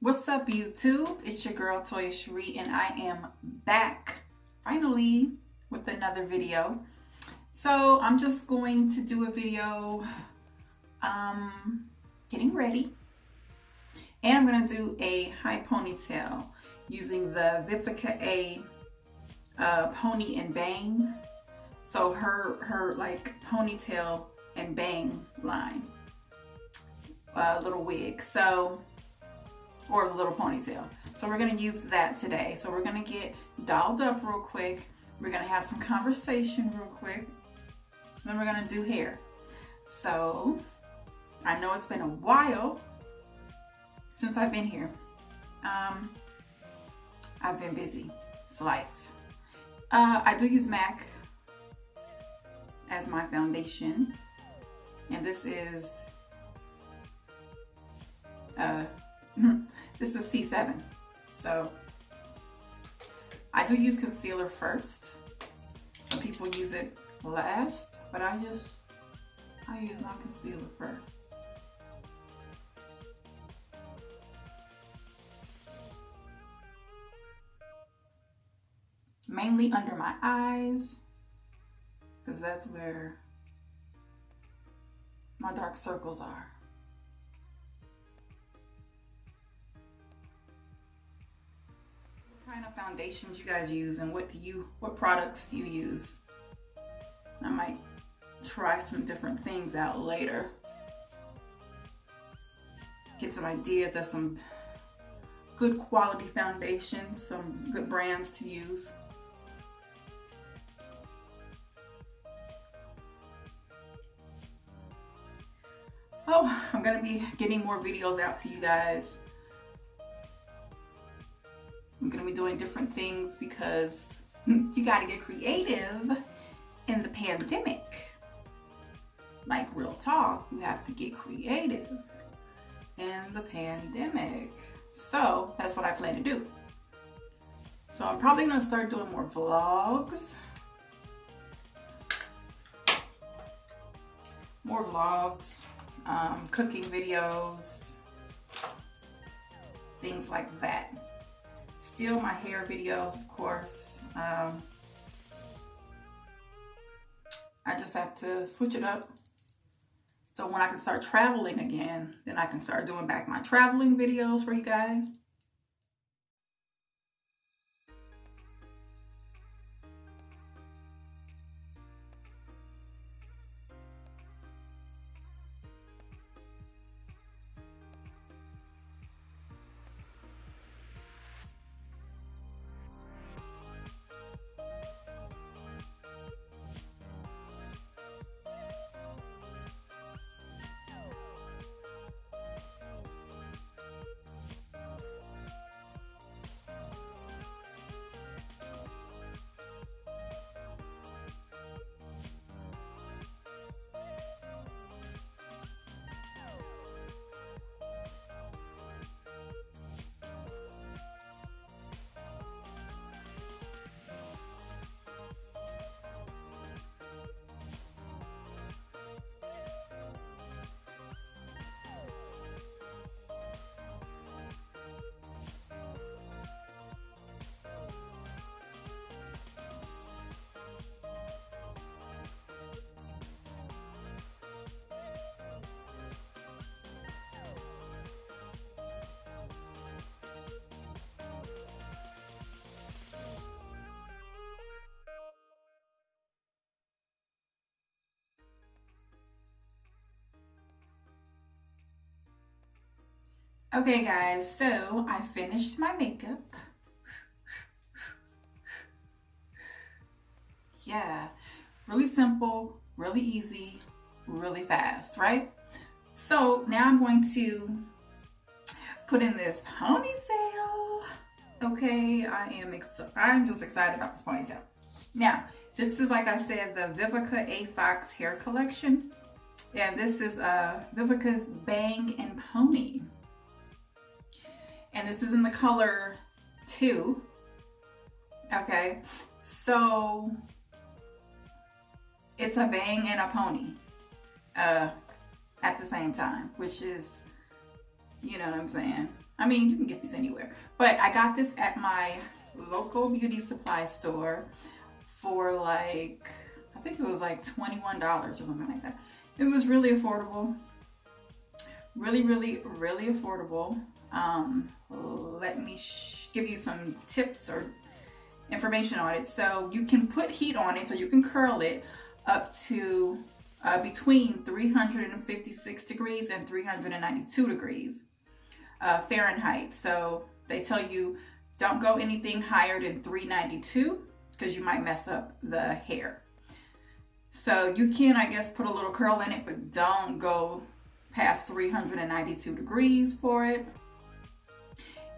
What's up, YouTube? It's your girl Toya Cherie, and I am back finally with another video. So I'm just going to do a video getting ready, and I'm going to do a high ponytail using the Vivica pony and bang. So her like ponytail and bang line, little wig. Or the little ponytail. So we're gonna use that today. So we're gonna get dolled up real quick. We're gonna have some conversation real quick. Then we're gonna do hair. So I know it's been a while since I've been here. I've been busy. It's life. I do use MAC as my foundation. And this is this is C7. So I do use concealer first. Some people use it last, but I use my concealer first. Mainly under my eyes, because that's where my dark circles are. What kind of foundations you guys use, and what products do you use? I might try some different things out later. Get some ideas of some good quality foundations, some good brands to use. Oh, I'm gonna be getting more videos out to you guys. I'm gonna be doing different things because you gotta get creative in the pandemic. Like real talk, you have to get creative in the pandemic. So that's what I plan to do. So I'm probably gonna start doing more vlogs. Cooking videos, things like that. Still my hair videos, of course. I just have to switch it up. So when I can start traveling again, then I can start doing back my traveling videos for you guys. Okay guys, so I finished my makeup. Yeah, really simple, really easy, really fast, right? So now I'm going to put in this ponytail. Okay, I'm just excited about this ponytail. Now, this is, like I said, the Vivica A Fox hair collection. And this is Vivica's Bang and Pony. And this is in the color 2. Okay, so it's a bang and a pony at the same time, which is You know what I'm saying? I mean, you can get these anywhere. But I got this at my local beauty supply store for like, I think it was like $21 or something like that. It was really affordable. Really, really, really affordable. Let me give you some tips or information on it. So you can put heat on it, so you can curl it up to between 356 degrees and 392 degrees Fahrenheit. So they tell you don't go anything higher than 392 because you might mess up the hair. So you can, I guess, put a little curl in it, but don't go past 392 degrees for it.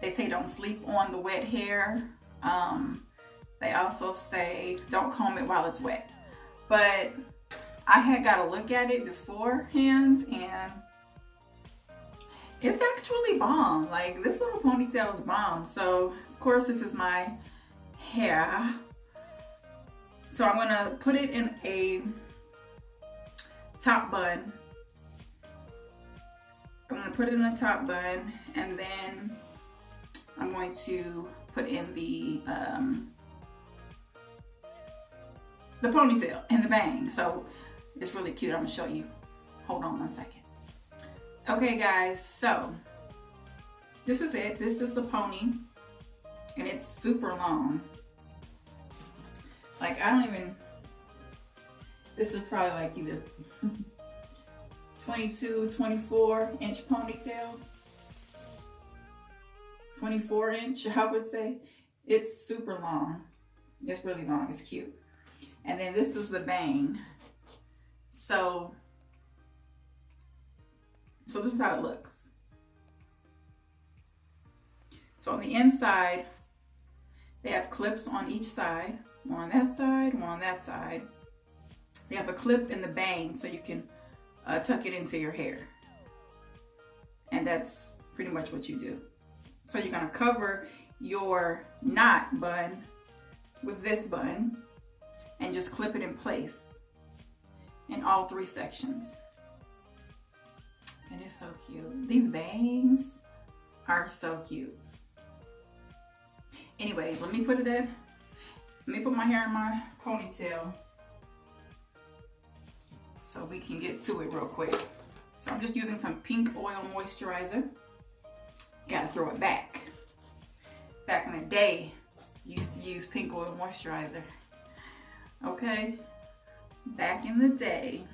They say don't sleep on the wet hair. They also say don't comb it while it's wet. But I had got a look at it beforehand, and it's actually bomb. Like, this little ponytail is bomb. So of course this is my hair. So I'm gonna put it in a top bun. I'm gonna put it in a top bun, and then I'm going to put in the ponytail and the bang. So it's really cute. I'm gonna show you. Hold on one second. Okay guys, so this is it. This is the pony, and it's super long. Like, I don't even, this is probably like either 22, 24 inch ponytail. 24 inch, I would say. It's super long. It's really long. It's cute. And then this is the bang. So this is how it looks. So on the inside, they have clips on each side. One on that side, one on that side. They have a clip in the bang so you can tuck it into your hair. And that's pretty much what you do. So you're gonna cover your knot bun with this bun and just clip it in place in all three sections. And it's so cute. These bangs are so cute. Anyways, let me put my hair in my ponytail so we can get to it real quick. So I'm just using some pink oil moisturizer. Gotta throw it back. Back in the day, you used to use pink oil moisturizer. Okay? Back in the day.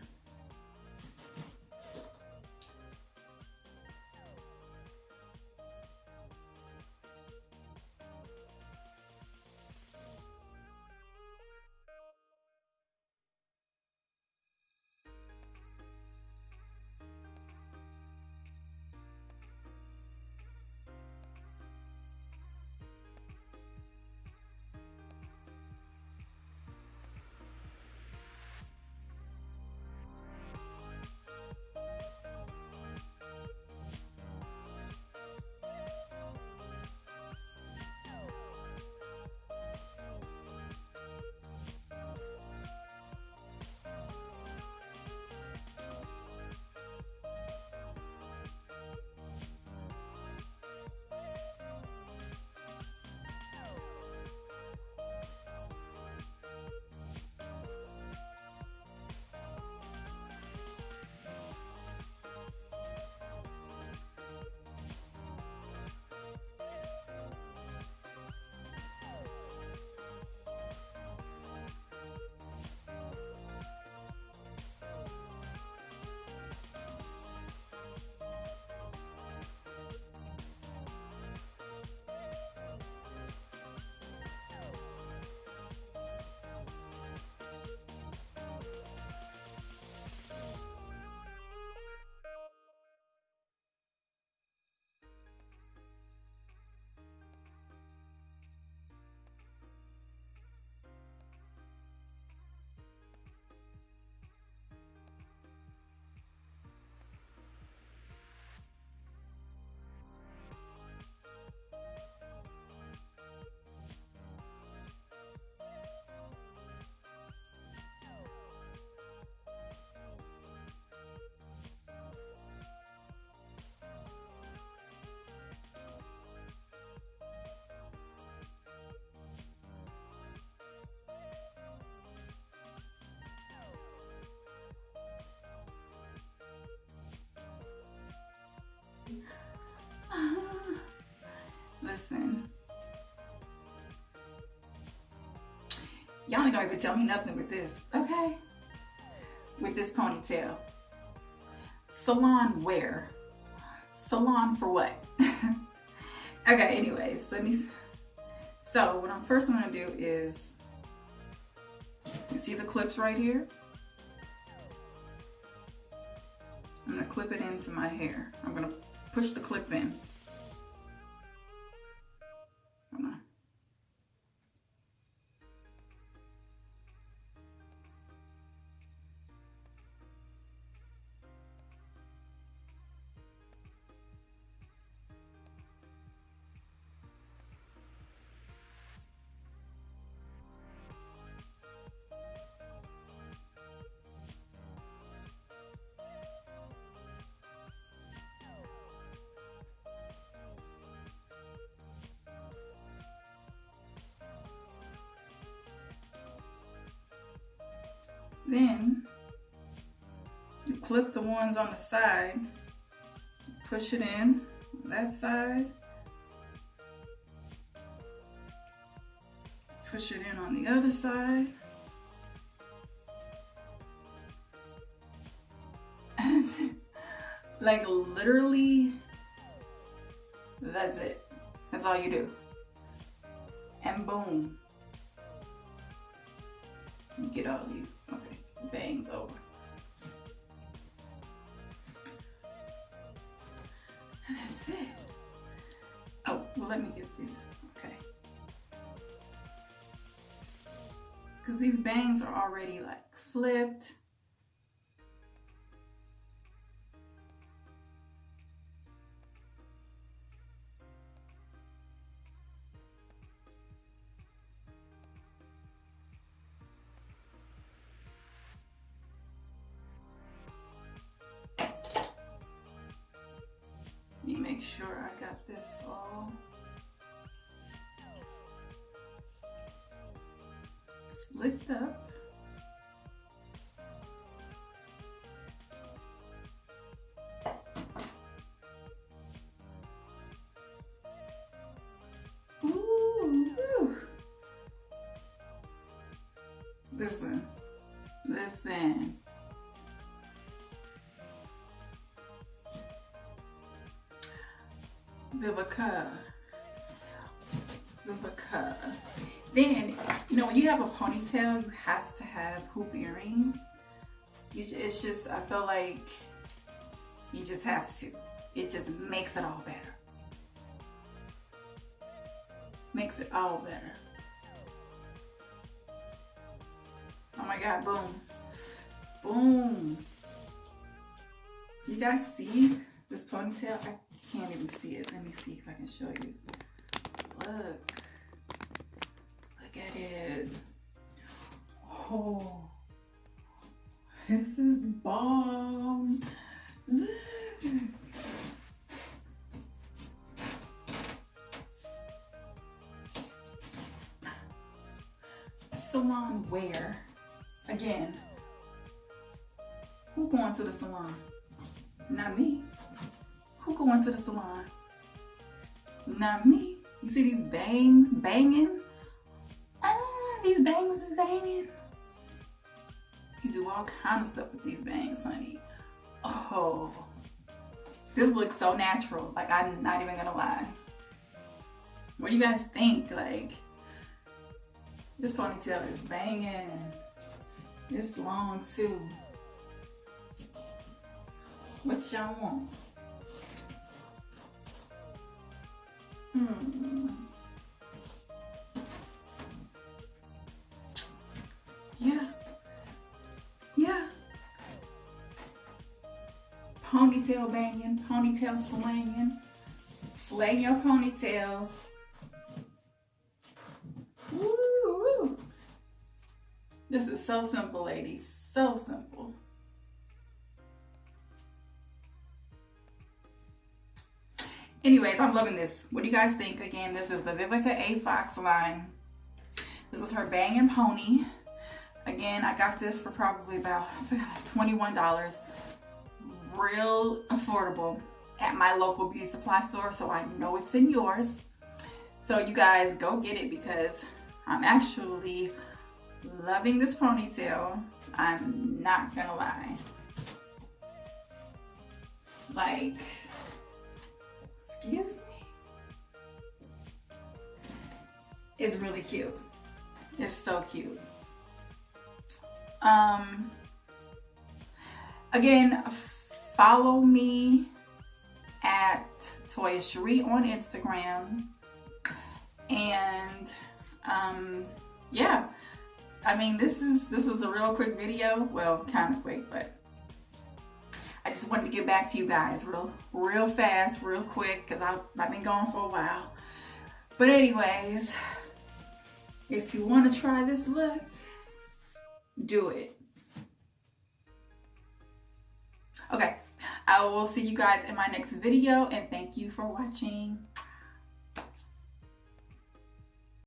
Listen. Y'all ain't gonna even tell me nothing with this, okay? With this ponytail. Salon wear. Salon for what? Okay, anyways, so what I'm first gonna do is, you see the clips right here? I'm gonna clip it into my hair. I'm gonna push the clip in. Hold on. Then you clip the ones on the side, push it in that side, push it in on the other side. Like literally, that's it. That's all you do. And boom. Get all these, okay, bangs over. And that's it. Oh, well, let me get these, okay. Because these bangs are already like flipped. Let me make sure I got this all slicked up. Ooh. Listen. Vivica. Then, you know, when you have a ponytail, you have to have hoop earrings. It's just, I feel like you just have to. It just makes it all better. Makes it all better. Oh my God, boom. Boom. You guys see this ponytail? I can't even see it. Let me see if I can show you. Look. Look at it. Oh. This is bomb. Look. Salon wear. Again. Who going to the salon? Not me. Who going to the salon? Not me. You see these bangs banging? These bangs is banging. You do all kinds of stuff with these bangs, honey. Oh, this looks so natural. Like, I'm not even gonna lie. What do you guys think? Like, this ponytail is banging. It's long too. What y'all want? Yeah. Ponytail banging, ponytail slanging. Slay your ponytails. Woo. This is so simple, ladies. So simple. Anyways, I'm loving this. What do you guys think? Again, this is the Vivica A. Fox line. This was her banging pony. Again, I got this for probably about, I forgot, like $21. Real affordable at my local beauty supply store, so I know it's in yours. So you guys go get it because I'm actually loving this ponytail. I'm not gonna lie. Like, excuse me? It's really cute. It's so cute. Again, follow me at Toya Cherie on Instagram. And yeah, I mean, this was a real quick video. Well, kind of quick, but I just wanted to get back to you guys real fast, real quick, because I've been gone for a while. But anyways, if you want to try this look, do it. Okay, I will see you guys in my next video, and thank you for watching.